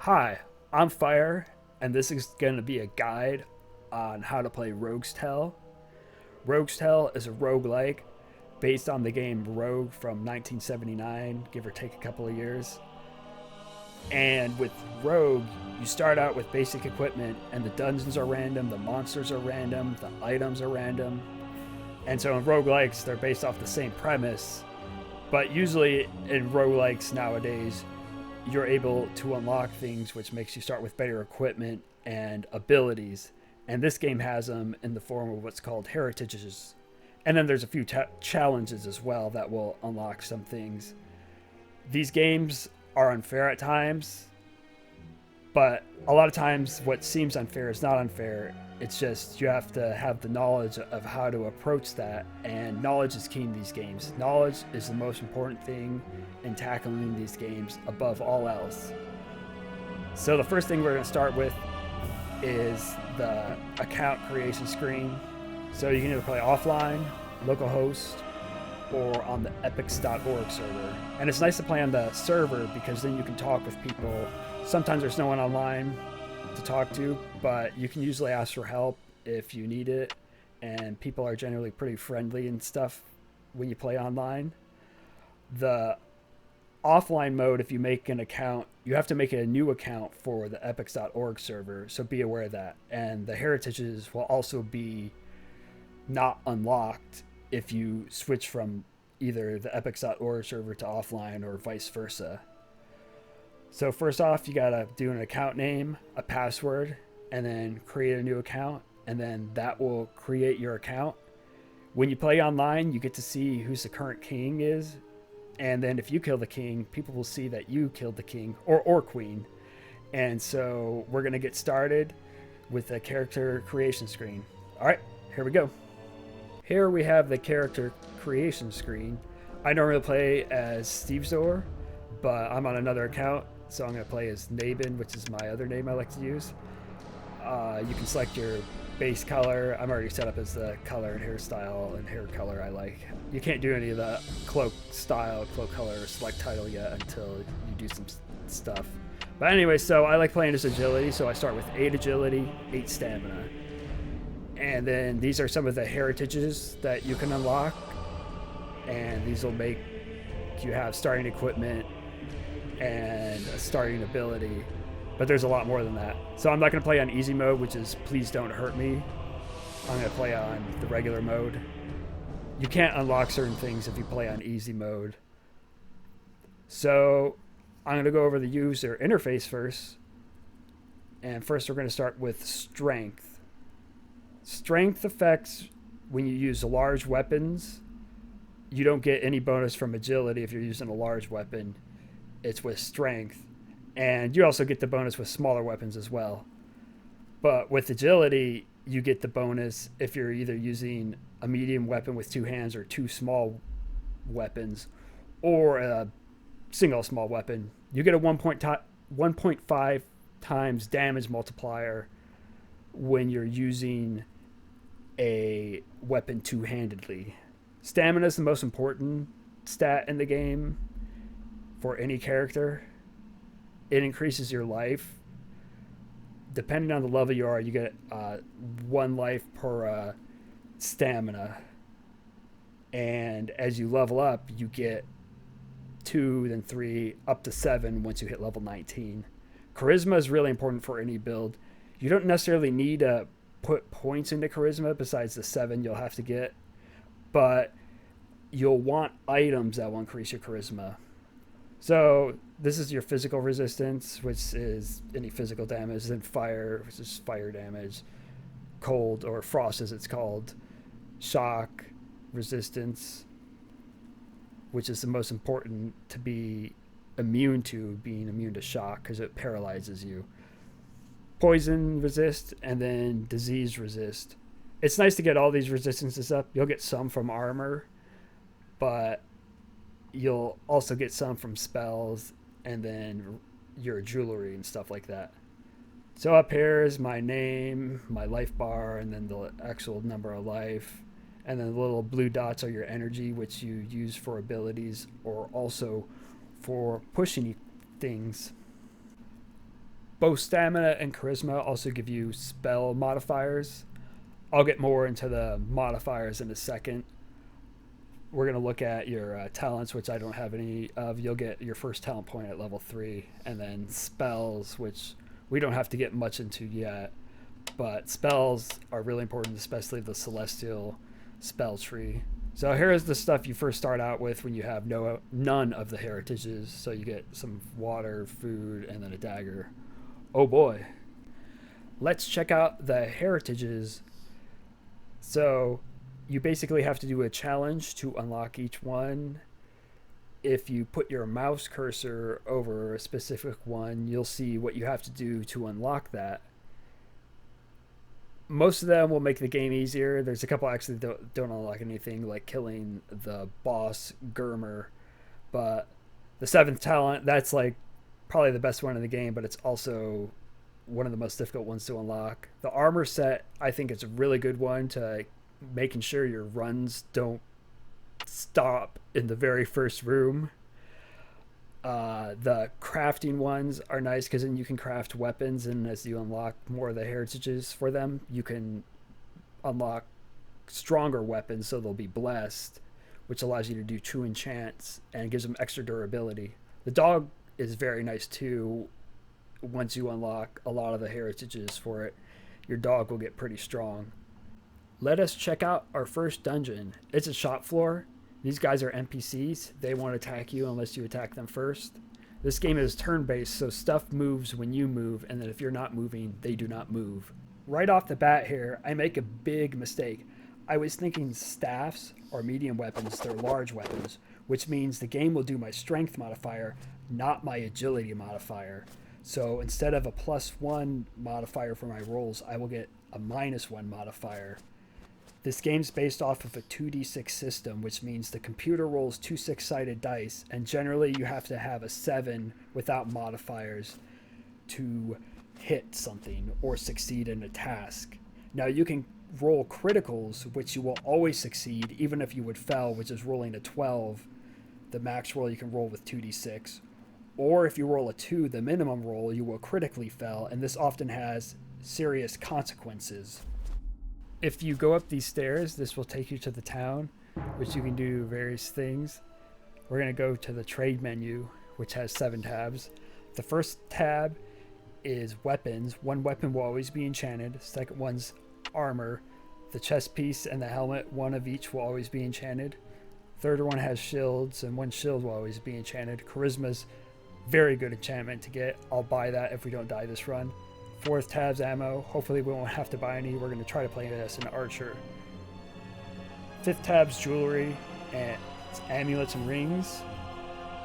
Hi, I'm Fire, and this is going to be a guide on how to play Rogue's Tale. Rogue's Tale is a roguelike based on the game Rogue from 1979, give or take a couple of years. And with Rogue, you start out with basic equipment, and the dungeons are random, the monsters are random, the items are random. And so in roguelikes, they're based off the same premise, but usually in roguelikes nowadays, you're able to unlock things which makes you start with better equipment and abilities. And this game has them in the form of what's called heritages. And then there's a few challenges as well that will unlock some things. These games are unfair at times, but a lot of times what seems unfair is not unfair. It's just you have to have the knowledge of how to approach that, and knowledge is key in these games. Knowledge is the most important thing in tackling these games above all else. So the first thing we're going to start with is the account creation screen. So you can either play offline, localhost, or on the epics.org server. And it's nice to play on the server because then you can talk with people. Sometimes there's no one online to talk to, but you can usually ask for help if you need it, and people are generally pretty friendly and stuff when you play online. The offline mode, if you make an account, you have to make a new account for the epics.org server, so be aware of that. And the heritages will also be not unlocked if you switch from either the epics.org server to offline or vice versa. So first off, you gotta do an account name, a password, and then create a new account, and then that will create your account. When you play online, you get to see who's the current king is, and then if you kill the king, people will see that you killed the king or queen. And so we're gonna get started with the character creation screen. All right, here we go. Here we have the character creation screen. I normally play as Steve Zor, but I'm on another account, so I'm going to play as Nabin, which is my other name I like to use. You can select your base color. I'm already set up as the color and hairstyle and hair color I like. You can't do any of the cloak style, cloak color, or select title yet until you do some stuff. But anyway, so I like playing as agility, so I start with 8 agility, 8 stamina. And then these are some of the heritages that you can unlock, and these will make you have starting equipment and a starting ability, but there's a lot more than that. So I'm not going to play on easy mode, which is please don't hurt me. I'm going to play on the regular mode. You can't unlock certain things if you play on easy mode. So I'm going to go over the user interface first, and first we're going to start with strength. Strength affects when you use large weapons. You don't get any bonus from agility if you're using a large weapon. It's with strength. And you also get the bonus with smaller weapons as well. But with agility, you get the bonus if you're either using a medium weapon with 2 hands or 2 small weapons, or a single small weapon. You get a 1.5 times damage multiplier when you're using a weapon two-handedly. Stamina is the most important stat in the game for any character. It increases your life. Depending on the level you are, you get 1 life per stamina. And as you level up, you get 2, then 3, up to 7 once you hit level 19. Charisma is really important for any build. You don't necessarily need to put points into charisma besides the 7 you'll have to get, but you'll want items that will increase your charisma. So this is your physical resistance, which is any physical damage, then fire, which is fire damage, cold, or frost as it's called, shock, resistance, which is the most important to be immune to, being immune to shock because it paralyzes you. Poison resist, and then disease resist. It's nice to get all these resistances up. You'll get some from armor, but you'll also get some from spells and then your jewelry and stuff like that. So up here is my name, my life bar, and then the actual number of life. And then the little blue dots are your energy, which you use for abilities or also for pushing things. Both stamina and charisma also give you spell modifiers. I'll get more into the modifiers in a second. We're going to look at your talents, which I don't have any of. You'll get your first talent point at level 3, and then spells, which we don't have to get much into yet. But spells are really important, especially the celestial spell tree. So here is the stuff you first start out with when you have none of the heritages. So you get some water, food, and then a dagger. Oh boy. Let's check out the heritages. So you basically have to do a challenge to unlock each one. If you put your mouse cursor over a specific one, you'll see what you have to do to unlock that. Most of them will make the game easier. There's a couple actually that don't unlock anything, like killing the boss Gurmer. But the 7th talent, that's like probably the best one in the game, but it's also one of the most difficult ones to unlock. The armor set, I think it's a really good one to making sure your runs don't stop in the very first room. The crafting ones are nice because then you can craft weapons, and as you unlock more of the heritages for them, you can unlock stronger weapons, so they'll be blessed, which allows you to do true enchants and gives them extra durability. The dog is very nice too. Once you unlock a lot of the heritages for it, your dog will get pretty strong. Let us check out our first dungeon. It's a shop floor. These guys are NPCs. They won't attack you unless you attack them first. This game is turn-based, so stuff moves when you move, and then if you're not moving, they do not move. Right off the bat here, I make a big mistake. I was thinking staffs are medium weapons, they're large weapons, which means the game will do my strength modifier, not my agility modifier. So instead of a +1 modifier for my rolls, I will get a -1 modifier. This game's based off of a 2d6 system, which means the computer rolls 2 6-sided dice, and generally you have to have a 7 without modifiers to hit something or succeed in a task. Now you can roll criticals, which you will always succeed, even if you would fail, which is rolling a 12, the max roll you can roll with 2d6. Or if you roll a 2, the minimum roll, you will critically fail, and this often has serious consequences. If you go up these stairs, this will take you to the town, which you can do various things. We're going to go to the trade menu, which has 7 tabs. The first tab is weapons. One weapon will always be enchanted. Second one's armor. The chest piece and the helmet, one of each will always be enchanted. Third one has shields, and one shield will always be enchanted. Charisma's very good enchantment to get. I'll buy that if we don't die this run. 4th tab's ammo. Hopefully we won't have to buy any. We're going to try to play it as an archer. 5th tab's jewelry and amulets and rings.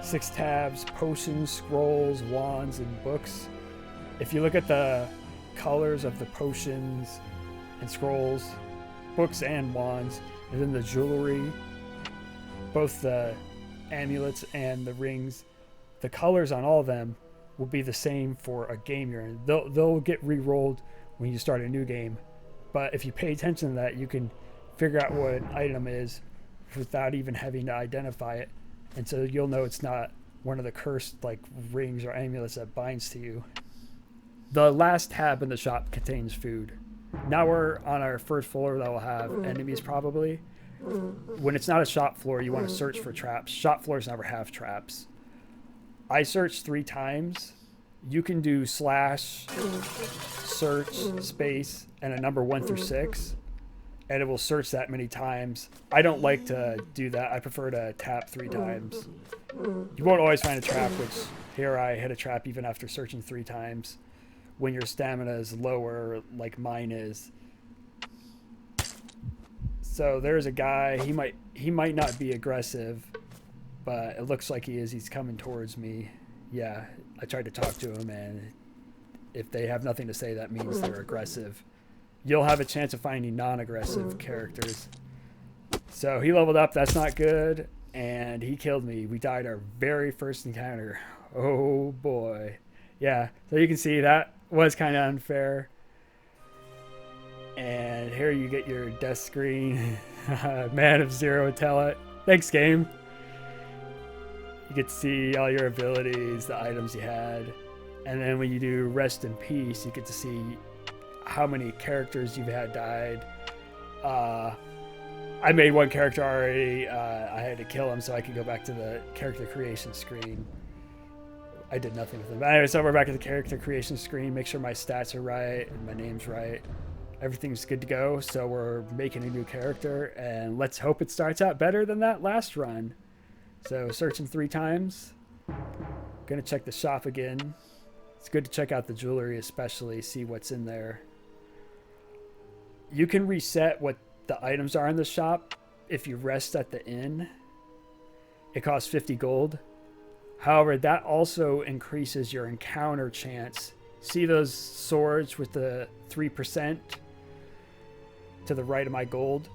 6th tab's potions, scrolls, wands, and books. If you look at the colors of the potions and scrolls, books and wands, and then the jewelry, both the amulets and the rings, the colors on all of them will be the same for a game you're in. They'll get re-rolled when you start a new game, but if you pay attention to that, you can figure out what an item is without even having to identify it, and so you'll know it's not one of the cursed like rings or amulets that binds to you. The last tab in the shop contains food. Now we're on our first floor that will have enemies probably. When it's not a shop floor, you want to search for traps. Shop floors never have traps. I searched 3 times. You can do / search space and a number 1 through 6, and it will search that many times. I don't like to do that. I prefer to tap 3 times. You won't always find a trap, which here I hit a trap even after searching 3 times when your stamina is lower like mine is. So there's a guy. He might not be aggressive, but it looks like he is. He's coming towards me. Yeah, I tried to talk to him, and if they have nothing to say, that means they're aggressive. You'll have a chance of finding non-aggressive characters. So he leveled up. That's not good, and he killed me. We died our very first encounter. Oh boy. Yeah, so you can see that was kind of unfair. And here you get your death screen. Man of Zero talent. Thanks, game. You get to see all your abilities, the items you had, And then when you do rest in peace, you get to see how many characters you've had died. I made one character already. I had to kill him so I could go back to the character creation screen. I did nothing with him. But anyway, so we're back at the character creation screen. Make sure my stats are right and my name's right. Everything's good to go. So we're making a new character, and let's hope it starts out better than that last run. So searching 3 times. Gonna check the shop again. It's good to check out the jewelry, especially see what's in there. You can reset what the items are in the shop if you rest at the inn. It costs 50 gold. However, that also increases your encounter chance. See those swords with the 3% to the right of my gold?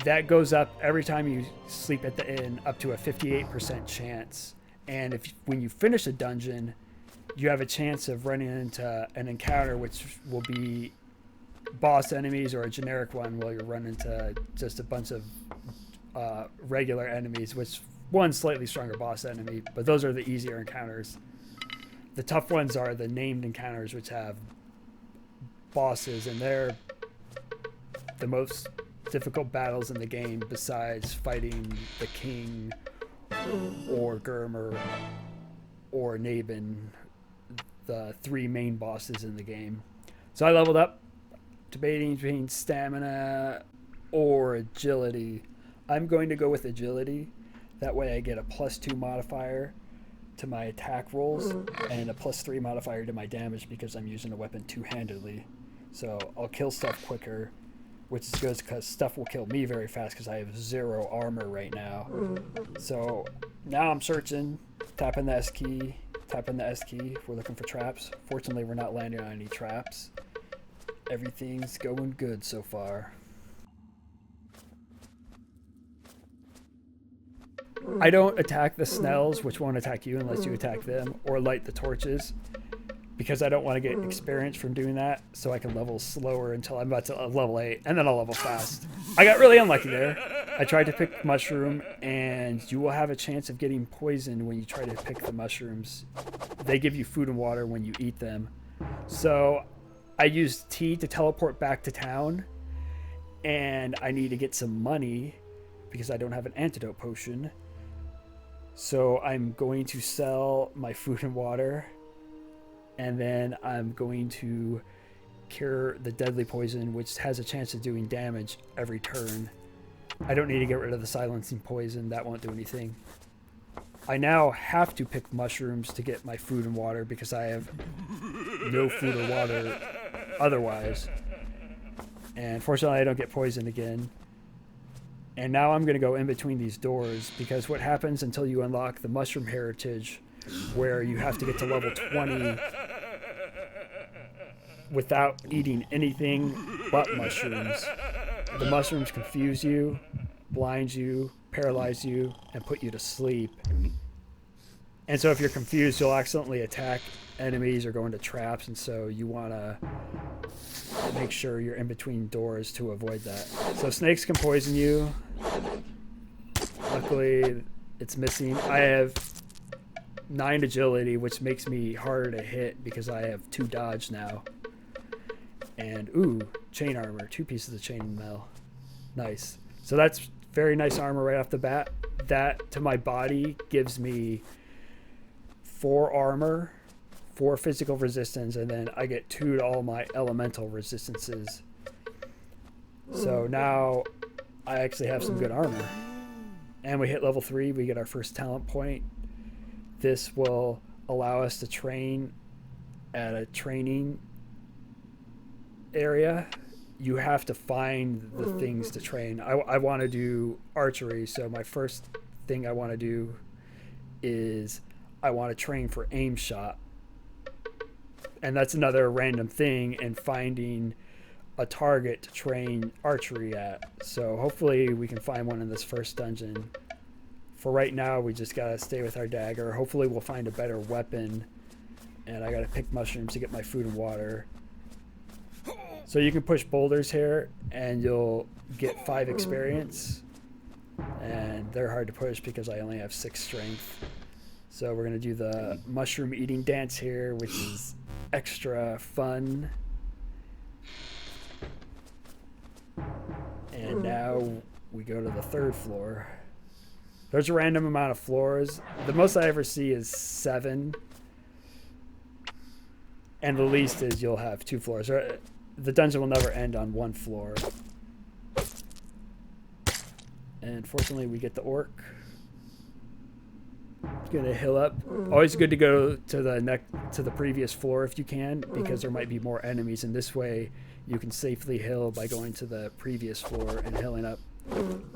That goes up every time you sleep at the inn, up to a 58% chance. And when you finish a dungeon, you have a chance of running into an encounter, which will be boss enemies or a generic one, while you're running into just a bunch of regular enemies, which one slightly stronger boss enemy, but those are the easier encounters. The tough ones are the named encounters, which have bosses, and they're the most difficult battles in the game besides fighting the king or Gurmer or Nabin, the 3 main bosses in the game. So I leveled up, debating between stamina or agility. I'm going to go with agility. That way I get a +2 modifier to my attack rolls and a +3 modifier to my damage because I'm using a weapon two-handedly. So I'll kill stuff quicker, which is good because stuff will kill me very fast because I have 0 armor right now. So now I'm searching, tapping the S key, We're looking for traps. Fortunately, we're not landing on any traps. Everything's going good so far. I don't attack the Snells, which won't attack you unless you attack them, or light the torches, because I don't want to get experience from doing that, so I can level slower until I'm about to level 8, and then I'll level fast. I got really unlucky there. I tried to pick mushroom, and you will have a chance of getting poisoned when you try to pick the mushrooms. They give you food and water when you eat them. So I used T to teleport back to town, and I need to get some money because I don't have an antidote potion. So I'm going to sell my food and water, and then I'm going to cure the deadly poison, which has a chance of doing damage every turn. I don't need to get rid of the silencing poison. That won't do anything. I now have to pick mushrooms to get my food and water because I have no food or water otherwise. And fortunately, I don't get poisoned again. And now I'm going to go in between these doors, because what happens until you unlock the mushroom heritage, where you have to get to level 20 without eating anything but mushrooms. The mushrooms confuse you, blind you, paralyze you, and put you to sleep. And so if you're confused, you'll accidentally attack enemies or go into traps, and so you want to make sure you're in between doors to avoid that. So snakes can poison you. Luckily, it's missing. I have 9 agility, which makes me harder to hit because I have 2 dodge now. And, ooh, chain armor. 2 pieces of chain mail. Nice. So that's very nice armor right off the bat. That, to my body, gives me 4 armor, 4 physical resistance, and then I get 2 to all my elemental resistances. So now I actually have some good armor. And we hit level 3, we get our first talent point. This will allow us to train at a training area. You have to find the things to train. I want to do archery, so my first thing I want to do is I want to train for aim shot. And that's another random thing in finding a target to train archery at. So hopefully we can find one in this first dungeon. For right now, we just gotta stay with our dagger. Hopefully we'll find a better weapon. And I gotta pick mushrooms to get my food and water. So you can push boulders here and you'll get 5 experience. And they're hard to push because I only have 6 strength. So we're going to do the mushroom eating dance here, which is extra fun. And now we go to the 3rd floor. There's a random amount of floors. The most I ever see is 7. And the least is you'll have 2 floors. The dungeon will never end on 1 floor. And fortunately, we get the orc. Gonna hill up. Always good to go to the previous floor if you can, because there might be more enemies, and this way you can safely hill by going to the previous floor and hilling up.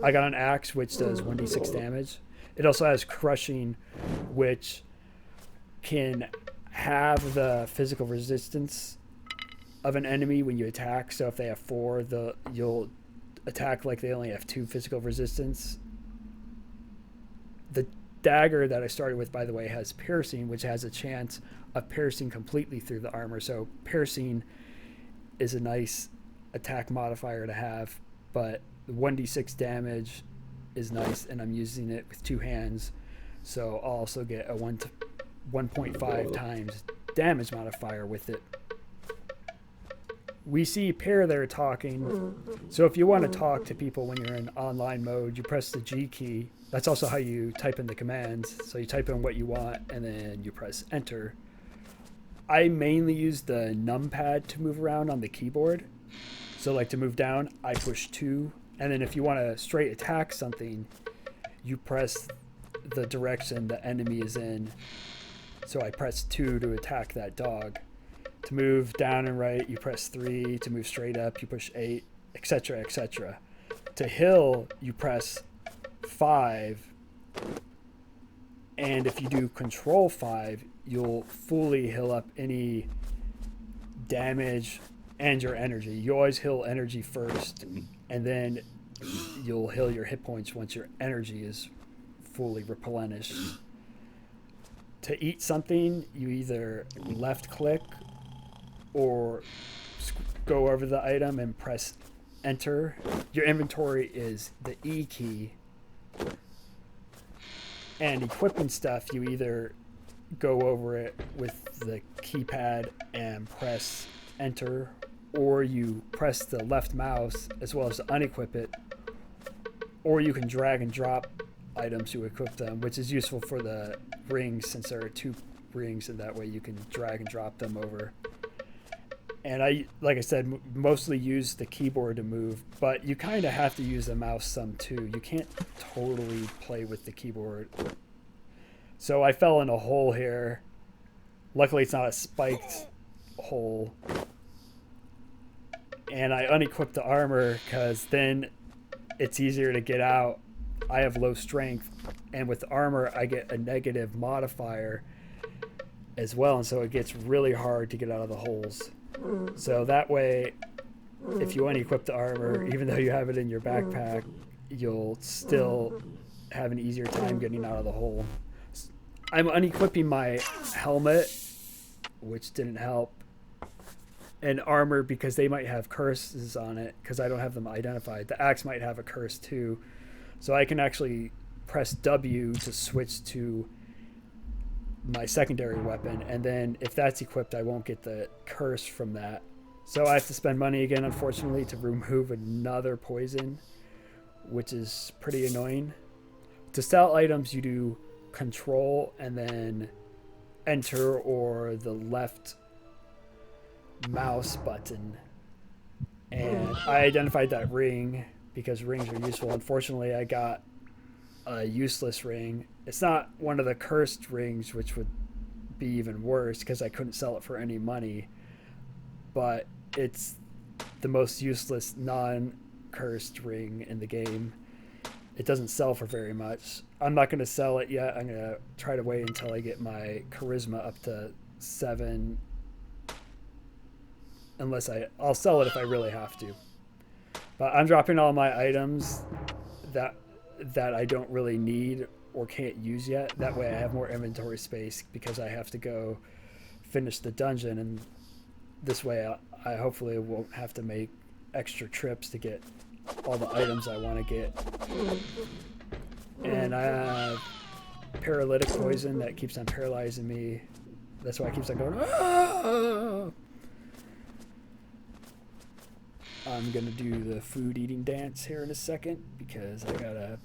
I got an axe which does 1d6 damage. It also has crushing, which can have the physical resistance of an enemy when you attack. So if they have 4, you'll attack like they only have 2 physical resistance. The dagger that I started with, by the way, has piercing, which has a chance of piercing completely through the armor. So piercing is a nice attack modifier to have, but 1d6 damage is nice, and I'm using it with 2 hands, so I'll also get a 1.5 times damage modifier with it. We see Pear there talking, so if you want to talk to people when you're in online mode, you press the G key. That's also how you type in the commands. So you type in what you want, and then you press enter. I mainly use the numpad to move around on the keyboard. So like to move down, I push 2. And then if you want to straight attack something, you press the direction the enemy is in. So I press 2 to attack that dog. To move down and right, you press 3. To move straight up, you push 8, etc., etc. To hill, you press 5, and if you do control 5, you'll fully heal up any damage and your energy. You always heal energy first, and then you'll heal your hit points once your energy is fully replenished. To eat something, you either left click or go over the item and press enter. Your inventory is the E key. And equipping stuff, you either go over it with the keypad and press enter, or you press the left mouse as well as to unequip it, or you can drag and drop items to equip them, which is useful for the rings since there are 2 rings, and that way you can drag and drop them over. And I, like I said, mostly use the keyboard to move, but you kind of have to use the mouse some too. You can't totally play with the keyboard. So I fell in a hole here. Luckily, it's not a spiked hole. And I unequipped the armor because then it's easier to get out. I have low strength, and with the armor, I get a negative modifier as well, and so it gets really hard to get out of the holes. So that way, if you unequip the armor, even though you have it in your backpack, you'll still have an easier time getting out of the hole. I'm unequipping my helmet, which didn't help, and armor because they might have curses on it because I don't have them identified. The axe might have a curse too, so I can actually press W to switch to my secondary weapon, and then if that's equipped, I won't get the curse from that. So I have to spend money again, unfortunately, to remove another poison, which is pretty annoying. To sell items, you do control and then enter or the left mouse button. And I identified that ring because rings are useful. Unfortunately, I got a useless ring. It's not one of the cursed rings, which would be even worse because I couldn't sell it for any money, but it's the most useless non-cursed ring in the game. It doesn't sell for very much. I'm not going to sell it yet. I'm going to try to wait until I get my charisma up to 7, unless I'll sell it if I really have to. But I'm dropping all my items that I don't really need or can't use yet. That way I have more inventory space because I have to go finish the dungeon, and this way I hopefully won't have to make extra trips to get all the items I want to get. And I have paralytic poison that keeps on paralyzing me. That's why I keeps on going. Ah! I'm gonna do the food eating dance here in a second because I gotta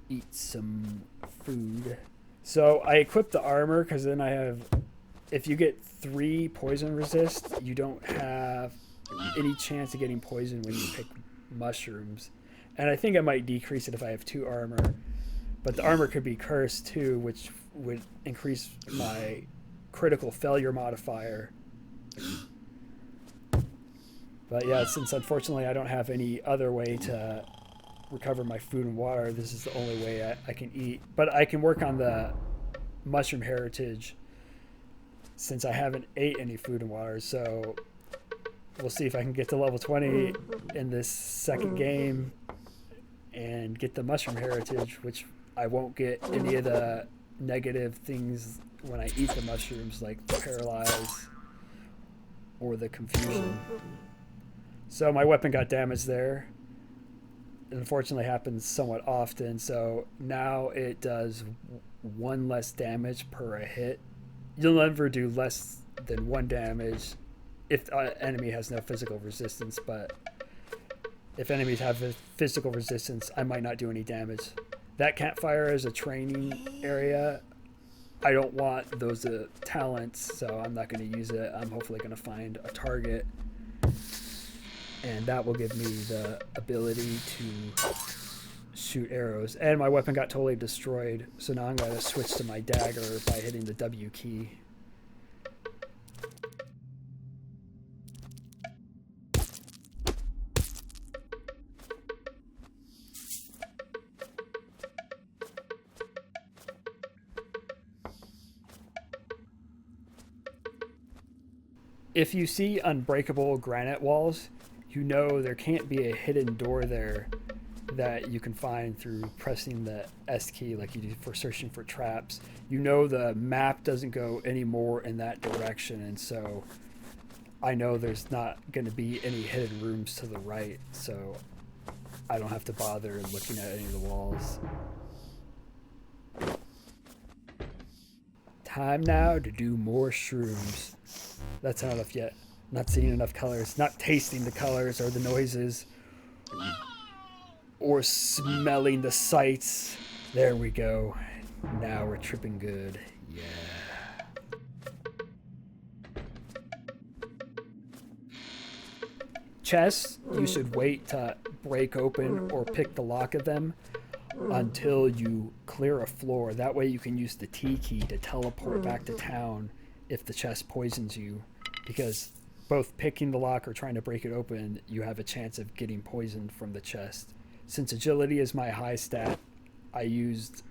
eat some food. So I equipped the armor because then I have, if you get 3 poison resist, you don't have any chance of getting poison when you pick mushrooms. And I think I might decrease it if I have 2 armor. But the armor could be cursed too, which would increase my critical failure modifier. But yeah, since unfortunately I don't have any other way to recover my food and water, this is the only way I can eat. But I can work on the mushroom heritage since I haven't ate any food and water. So we'll see if I can get to level 20 in this second game and get the mushroom heritage, which I won't get any of the negative things when I eat the mushrooms, like the paralyze or the confusion. So my weapon got damaged there. It unfortunately happens somewhat often, so now it does 1 less damage per a hit. You'll never do less than 1 damage if the enemy has no physical resistance, but if enemies have a physical resistance, I might not do any damage. That campfire is a training area. I don't want those talents, so I'm not going to use it. I'm hopefully going to find a target, and that will give me the ability to shoot arrows. And my weapon got totally destroyed, so now I'm going to switch to my dagger by hitting the W key. If you see unbreakable granite walls, you know there can't be a hidden door there that you can find through pressing the S key like you do for searching for traps. You know the map doesn't go any more in that direction, and so I know there's not going to be any hidden rooms to the right, so I don't have to bother looking at any of the walls. Time now to do more shrooms. That's not enough yet. Not seeing enough colors. Not tasting the colors or the noises. Or smelling the sights. There we go. Now we're tripping good. Yeah. Chests, you should wait to break open or pick the lock of them until you clear a floor. That way you can use the T key to teleport back to town if the chest poisons you, because both picking the lock or trying to break it open, you have a chance of getting poisoned from the chest. Since agility is my high stat, I used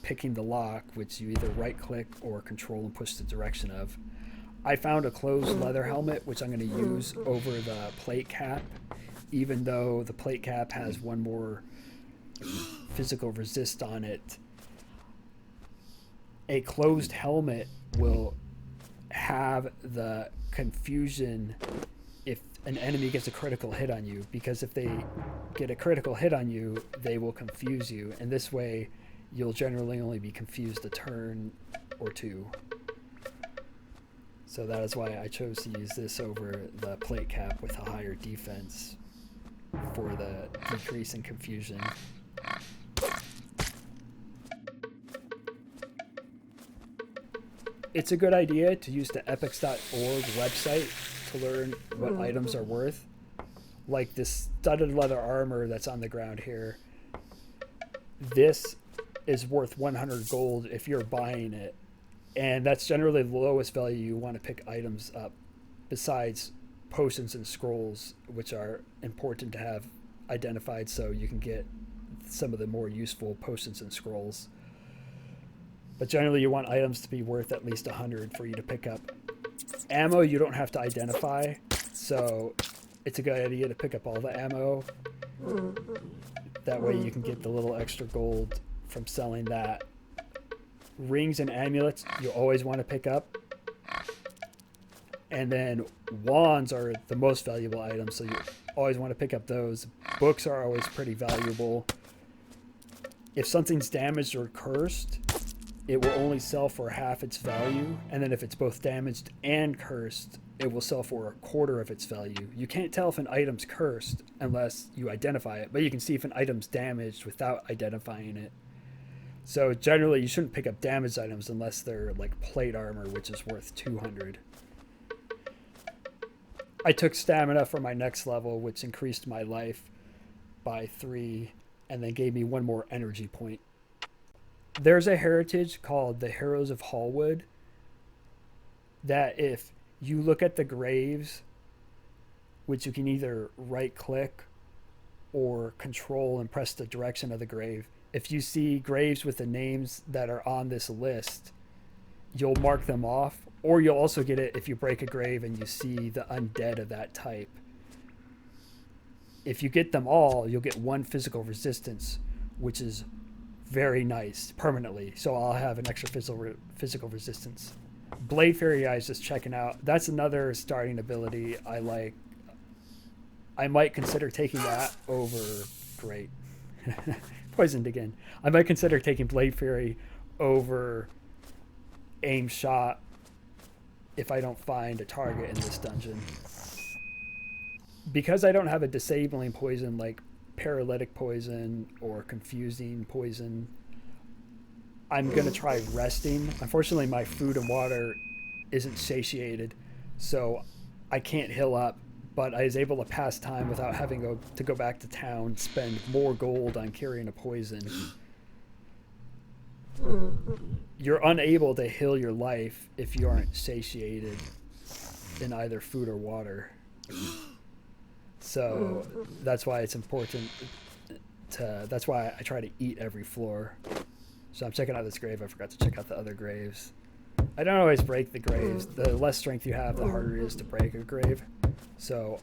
picking the lock, which you either right click or control and push the direction of. I found a closed leather helmet, which I'm going to use over the plate cap, even though the plate cap has 1 more physical resist on it. A closed helmet will have the confusion if an enemy gets a critical hit on you, because if they get a critical hit on you, they will confuse you, and this way you'll generally only be confused a turn or 2. So that is why I chose to use this over the plate cap with a higher defense for the decrease in confusion. It's a good idea to use the epics.org website to learn what items are worth. Like this studded leather armor that's on the ground here. This is worth 100 gold if you're buying it. And that's generally the lowest value you want to pick items up, besides potions and scrolls, which are important to have identified so you can get some of the more useful potions and scrolls. But generally you want items to be worth at least 100 for you to pick up. Ammo you don't have to identify, so it's a good idea to pick up all the ammo. That way you can get the little extra gold from selling that. Rings and amulets you always want to pick up. And then wands are the most valuable items, so you always want to pick up those. Books are always pretty valuable. If something's damaged or cursed, it will only sell for half its value. And then if it's both damaged and cursed, it will sell for a quarter of its value. You can't tell if an item's cursed unless you identify it, but you can see if an item's damaged without identifying it. So generally, you shouldn't pick up damaged items unless they're like plate armor, which is worth 200. I took stamina for my next level, which increased my life by 3 and then gave me 1 more energy point. There's a heritage called the Heroes of Hallwood that if you look at the graves, which you can either right click or control and press the direction of the grave, if you see graves with the names that are on this list, you'll mark them off, or you'll also get it if you break a grave and you see the undead of that type. If you get them all, you'll get 1 physical resistance, which is very nice permanently. So I'll have an extra physical resistance. Blade Fairy Eyes, just checking out. That's another starting ability I like. I might consider taking that over. Great. Poisoned again. I might consider taking Blade Fury over Aim Shot if I don't find a target in this dungeon. Because I don't have a disabling poison like paralytic poison or confusing poison, I'm going to try resting. Unfortunately, my food and water isn't satiated, so I can't heal up. But I was able to pass time without having to go back to town, spend more gold on carrying a poison. You're unable to heal your life if you aren't satiated in either food or water. So that's why it's important that's why I try to eat every floor. So I'm checking out this grave. I forgot to check out the other graves. I don't always break the graves. The less strength you have, the harder it is to break a grave. So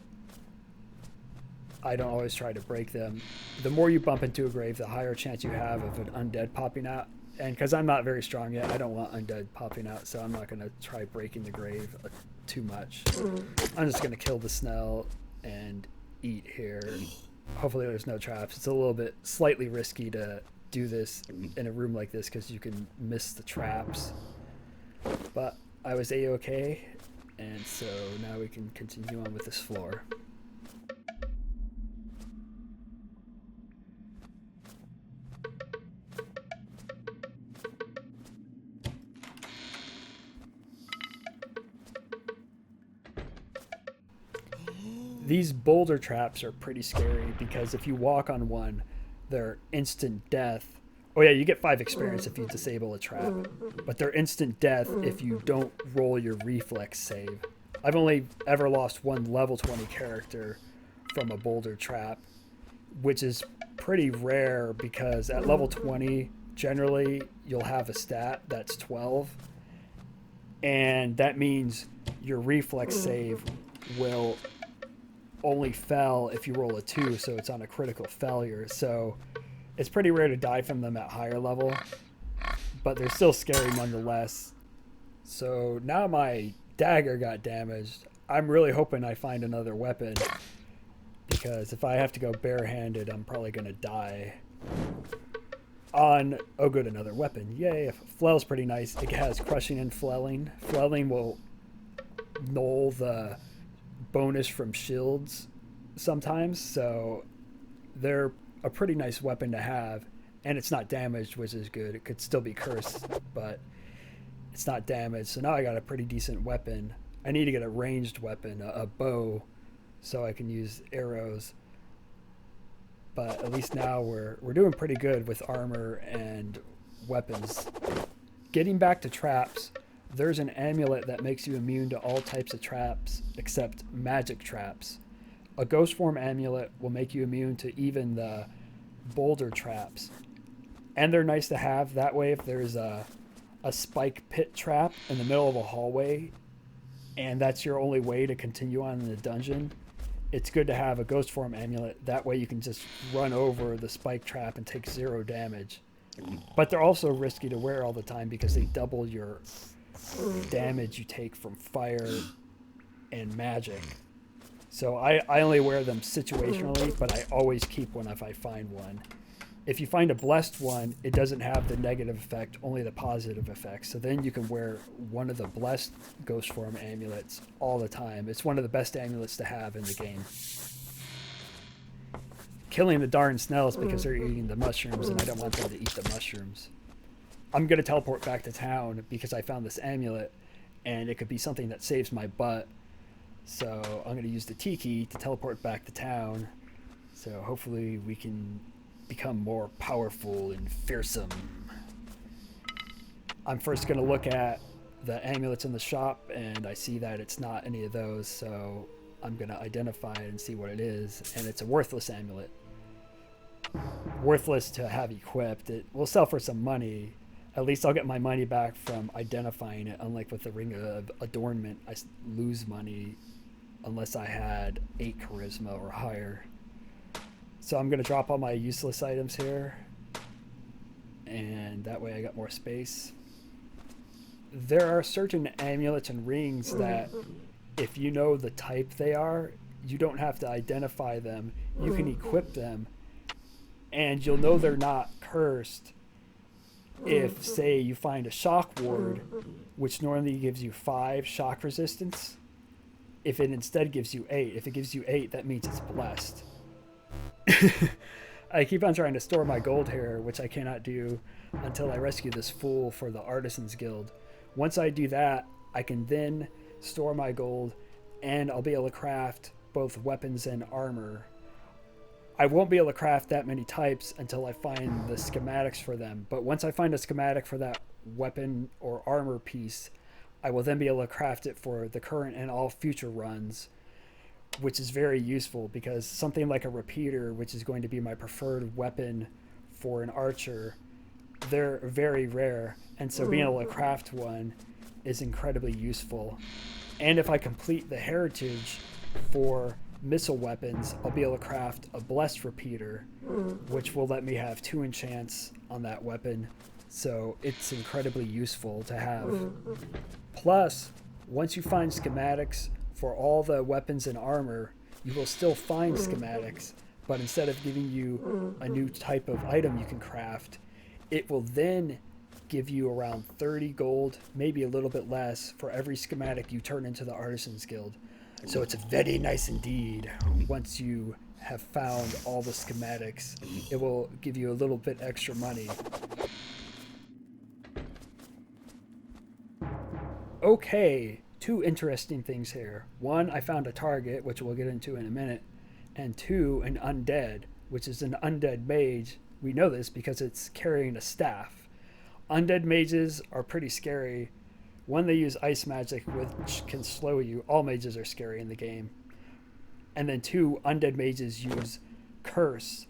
I don't always try to break them. The more you bump into a grave, the higher chance you have of an undead popping out. And because I'm not very strong yet, I don't want undead popping out, so I'm not going to try breaking the grave too much. I'm just going to kill the Snell and eat here. Hopefully there's no traps. It's a little bit slightly risky to do this in a room like this because you can miss the traps. But I was A-okay, and so now we can continue on with this floor. These boulder traps are pretty scary because if you walk on one, they're instant death. Oh yeah, you get 5 experience if you disable a trap, but they're instant death if you don't roll your reflex save. I've only ever lost 1 level 20 character from a boulder trap, which is pretty rare because at level 20, generally you'll have a stat that's 12, and that means your reflex save will only fail if you roll a 2, so it's on a critical failure. So it's pretty rare to die from them at higher level, but they're still scary nonetheless. So now my dagger got damaged. I'm really hoping I find another weapon, because if I have to go barehanded, I'm probably going to die. Oh good, another weapon. Yay. Flail's pretty nice. It has crushing and flailing. Flailing will null the bonus from shields sometimes, so they're a pretty nice weapon to have, and it's not damaged, which is good. It could still be cursed, but it's not damaged, so now I got a pretty decent weapon. I need to get a ranged weapon, a bow, so I can use arrows, but at least now we're doing pretty good with armor and weapons. Getting back to traps, there's an amulet that makes you immune to all types of traps except magic traps. A ghost form amulet will make you immune to even the boulder traps. And they're nice to have. That way, if there's a spike pit trap in the middle of a hallway, and that's your only way to continue on in the dungeon, it's good to have a ghost form amulet. That way you can just run over the spike trap and take 0 damage. But they're also risky to wear all the time because they double your damage you take from fire and magic. So I only wear them situationally, but I always keep one if I find one. If you find a blessed one, it doesn't have the negative effect, only the positive effect. So then you can wear one of the blessed ghost form amulets all the time. It's one of the best amulets to have in the game. Killing the darn snails because they're eating the mushrooms, and I don't want them to eat the mushrooms. I'm going to teleport back to town because I found this amulet, and it could be something that saves my butt. So I'm going to use the Tiki to teleport back to town. So hopefully we can become more powerful and fearsome. I'm first going to look at the amulets in the shop, and I see that it's not any of those, so I'm going to identify it and see what it is. And it's a worthless amulet. Worthless to have equipped. It will sell for some money. At least I'll get my money back from identifying it, unlike with the Ring of Adornment. I lose money unless I had 8 charisma or higher. So I'm going to drop all my useless items here, and that way I got more space. There are certain amulets and rings that if you know the type they are, you don't have to identify them. You can equip them, and you'll know they're not cursed if, say, you find a shock ward, which normally gives you 5 shock resistance. If it instead gives you 8, if it gives you 8, that means it's blessed. I keep on trying to store my gold here, which I cannot do until I rescue this fool for the Artisans Guild. Once I do that, I can then store my gold, and I'll be able to craft both weapons and armor. I won't be able to craft that many types until I find the schematics for them, but once I find a schematic for that weapon or armor piece, I will then be able to craft it for the current and all future runs, which is very useful because something like a repeater, which is going to be my preferred weapon for an archer, they're very rare, and so being able to craft one is incredibly useful. And if I complete the heritage for missile weapons, I'll be able to craft a blessed repeater, which will let me have 2 enchants on that weapon, so it's incredibly useful to have. Plus, once you find schematics for all the weapons and armor, you will still find schematics, but instead of giving you a new type of item you can craft, it will then give you around 30 gold, maybe a little bit less, for every schematic you turn into the Artisans Guild. So it's very nice indeed. Once you have found all the schematics, it will give you a little bit extra money. Okay, 2 interesting things here. 1, I found a target, which we'll get into in a minute, and 2, an undead, which is an undead mage. We know this because it's carrying a staff. Undead mages are pretty scary. 1, they use ice magic, which can slow you. All mages are scary in the game. And then 2, undead mages use curse.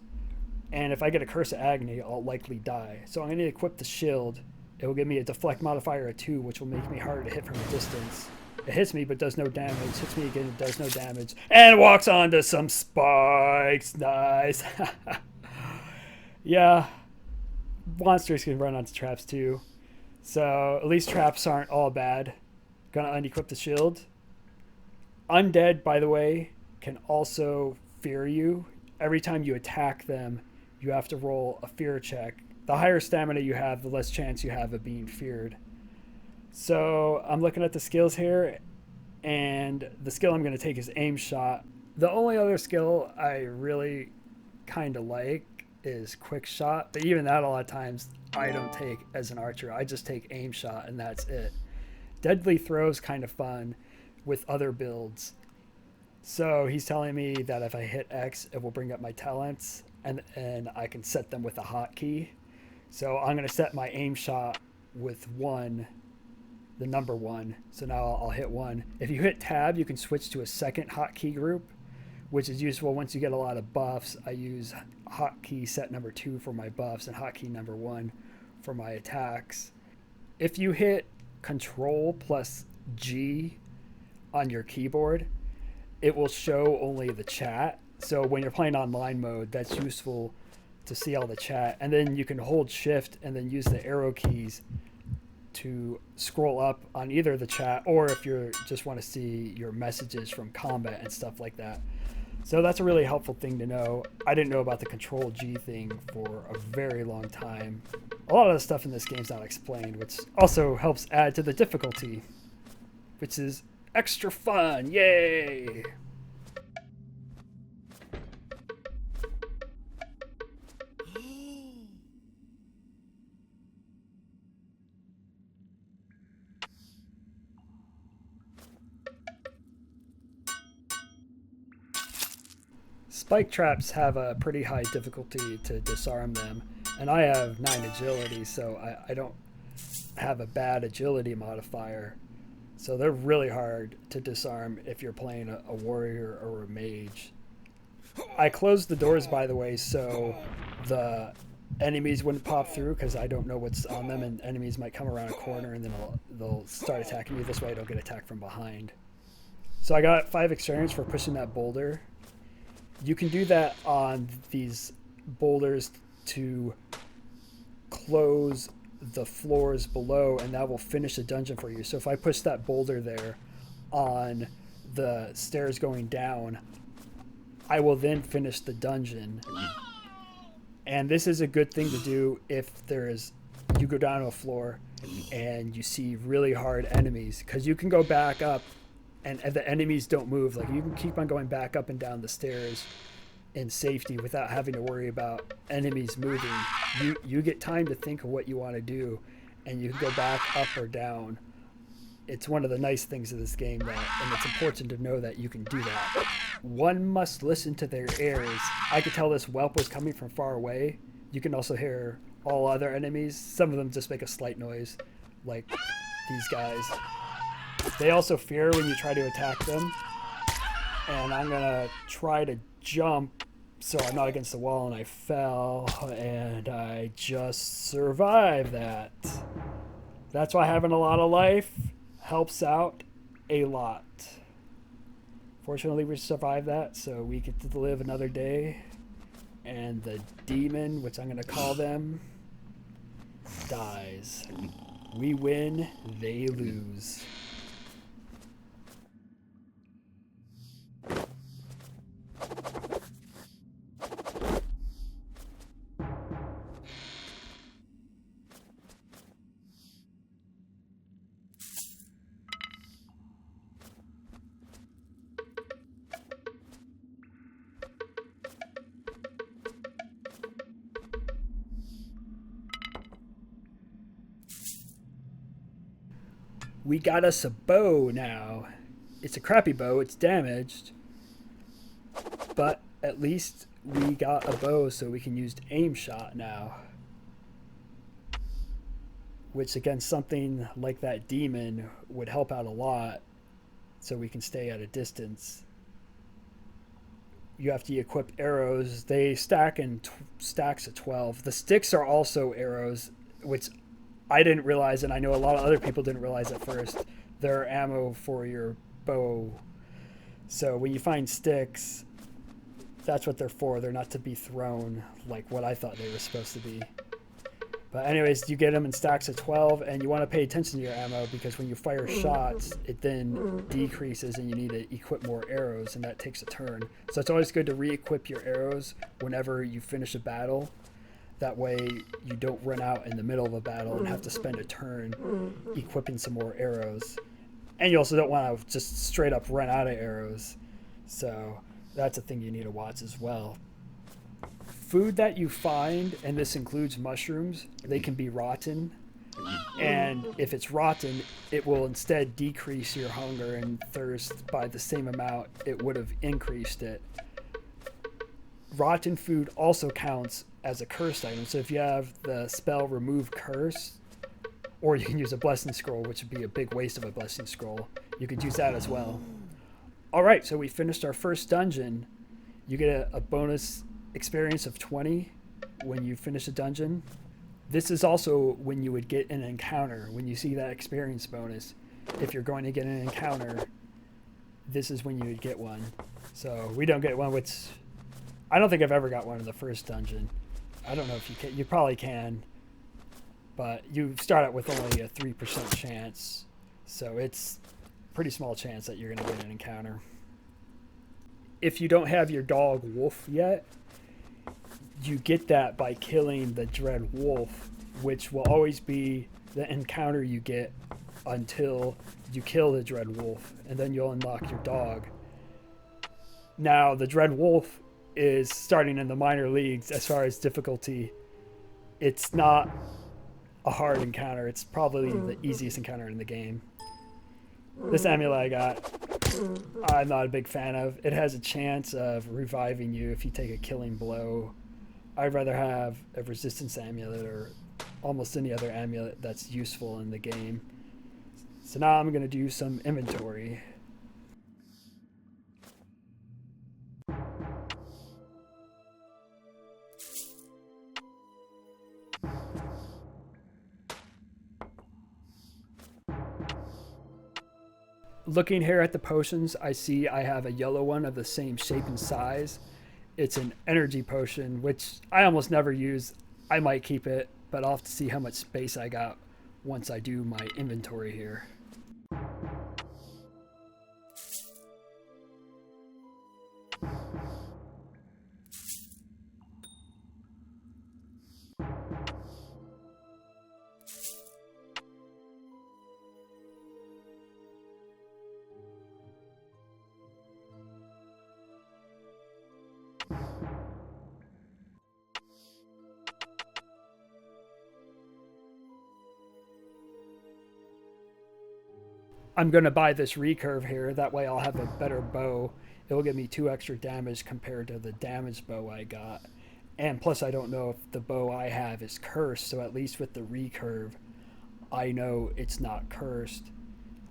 And if I get a curse of agony, I'll likely die. So I'm going to equip the shield. It will give me a deflect modifier of 2, which will make me harder to hit from a distance. It hits me but does no damage. Hits me again, it does no damage. And walks onto some spikes. Nice. Yeah. Monsters can run onto traps too. So at least traps aren't all bad. Gonna unequip the shield. Undead, by the way, can also fear you. Every time you attack them, you have to roll a fear check. The higher stamina you have, the less chance you have of being feared. So I'm looking at the skills here, and the skill I'm going to take is aim shot. The only other skill I really kind of like is quick shot, but even that a lot of times I don't take as an archer. I just take aim shot, and that's it. Deadly throw's kind of fun with other builds. So he's telling me that if I hit X, it will bring up my talents, and I can set them with a hotkey. So I'm going to set my aim shot with 1, the number 1. So now I'll hit 1. If you hit tab, you can switch to a second hotkey group, which is useful once you get a lot of buffs. I use hotkey set number 2 for my buffs and hotkey number 1 for my attacks. If you hit Control plus G on your keyboard, it will show only the chat. So when you're playing online mode, that's useful to see all the chat. And then you can hold shift and then use the arrow keys to scroll up on either the chat, or if you just want to see your messages from combat and stuff like that. So that's a really helpful thing to know. I didn't know about the Control G thing for a very long time. A lot of the stuff in this game is not explained, which also helps add to the difficulty, which is extra fun. Yay! Spike traps have a pretty high difficulty to disarm them, and I have 9 agility, so I don't have a bad agility modifier. So they're really hard to disarm if you're playing a warrior or a mage. I closed the doors, by the way, so the enemies wouldn't pop through because I don't know what's on them, and enemies might come around a corner and then they'll start attacking you. This way I don't get attacked from behind. So I got 5 experience for pushing that boulder. You can do that on these boulders to close the floors below, and that will finish the dungeon for you. So if I push that boulder there on the stairs going down, I will then finish the dungeon. And this is a good thing to do if you go down to a floor and you see really hard enemies, because you can go back up and the enemies don't move. Like, you can keep on going back up and down the stairs in safety without having to worry about enemies moving. You get time to think of what you want to do, and you can go back up or down. It's one of the nice things of this game, and it's important to know that you can do that. One must listen to their ears. I could tell this whelp was coming from far away. You can also hear all other enemies. Some of them just make a slight noise, like these guys. They also fear when you try to attack them. And I'm gonna try to jump so I'm not against the wall, and I fell, and I just survived that. That's why having a lot of life helps out a lot. Fortunately, we survived that, so we get to live another day. And the demon, which I'm gonna call them, dies. We win, they lose. We got us a bow now. It's a crappy bow, it's damaged, but at least we got a bow so we can use aim shot now. Which, against something like that demon, would help out a lot, so we can stay at a distance. You have to equip arrows. They stack in stacks of 12. The sticks are also arrows, which I didn't realize, and I know a lot of other people didn't realize at first. They're ammo for your bow. So when you find sticks, that's what they're for. They're not to be thrown like what I thought they were supposed to be. But anyways, you get them in stacks of 12, and you want to pay attention to your ammo, because when you fire shots, it then decreases and you need to equip more arrows, and that takes a turn. So it's always good to re-equip your arrows whenever you finish a battle. That way you don't run out in the middle of a battle and have to spend a turn equipping some more arrows. And you also don't want to just straight up run out of arrows. So that's a thing you need to watch as well. Food that you find, and this includes mushrooms, they can be rotten. And if it's rotten, it will instead decrease your hunger and thirst by the same amount it would have increased it. Rotten food also counts as a cursed item. So if you have the spell Remove Curse, or you can use a Blessing Scroll, which would be a big waste of a Blessing Scroll, you could use that as well. Alright, so we finished our first dungeon. You get a bonus experience of 20 when you finish a dungeon. This is also when you would get an encounter. When you see that experience bonus, if you're going to get an encounter, this is when you would get one. So we don't get one, which I don't think I've ever got one in the first dungeon. I don't know if you can. You probably can, but you start out with only a 3% chance, so it's a pretty small chance that you're going to get an encounter. if you don't have your dog Wolf yet, you get that by killing the Dread Wolf, which will always be the encounter you get until you kill the Dread Wolf, and then you'll unlock your dog. Now, the Dread Wolf is starting in the minor leagues as far as difficulty. It's not a hard encounter. It's probably the easiest encounter in the game. This amulet I got, I'm not a big fan of. It has a chance of reviving you if you take a killing blow. I'd rather have a resistance amulet or almost any other amulet that's useful in the game. So now I'm going to do some inventory. Looking here at the potions, I see I have a yellow one of the same shape and size. It's an energy potion, which I almost never use. I might keep it, but I'll have to see how much space I got once I do my inventory here. I'm going to buy this recurve here. That way I'll have a better bow. It will give me 2 extra damage compared to the damaged bow I got. And plus I don't know if the bow I have is cursed, so at least with the recurve, I know it's not cursed.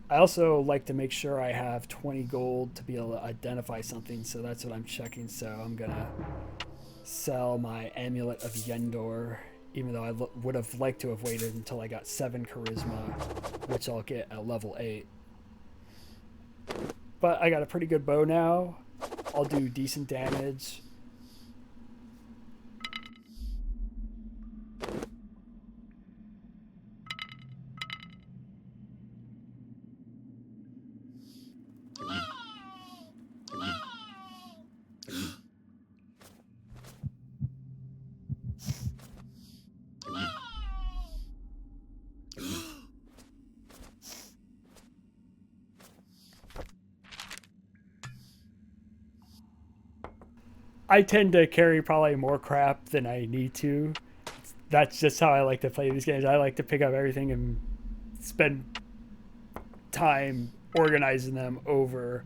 I also like to make sure I have 20 gold to be able to identify something, so that's what I'm checking. So I'm going to sell my Amulet of Yendor, even though I would have liked to have waited until I got 7 charisma, which I'll get at level 8. But I got a pretty good bow now. I'll do decent damage. I tend to carry probably more crap than I need to. That's just how I like to play these games. I like to pick up everything and spend time organizing them over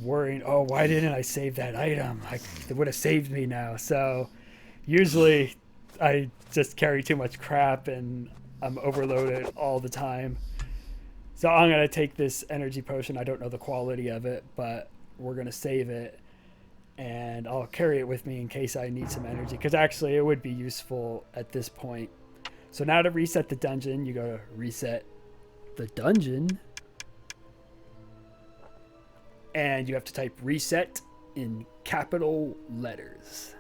worrying, oh, why didn't I save that item? It would have saved me now. So usually I just carry too much crap and I'm overloaded all the time. So I'm going to take this energy potion. I don't know the quality of it, but we're going to save it. And I'll carry it with me in case I need some energy, because actually it would be useful at this point. So now to reset the dungeon, you go to reset the dungeon, and you have to type reset in capital letters.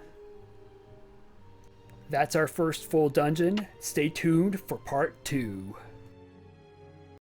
That's our first full dungeon. Stay tuned for part 2.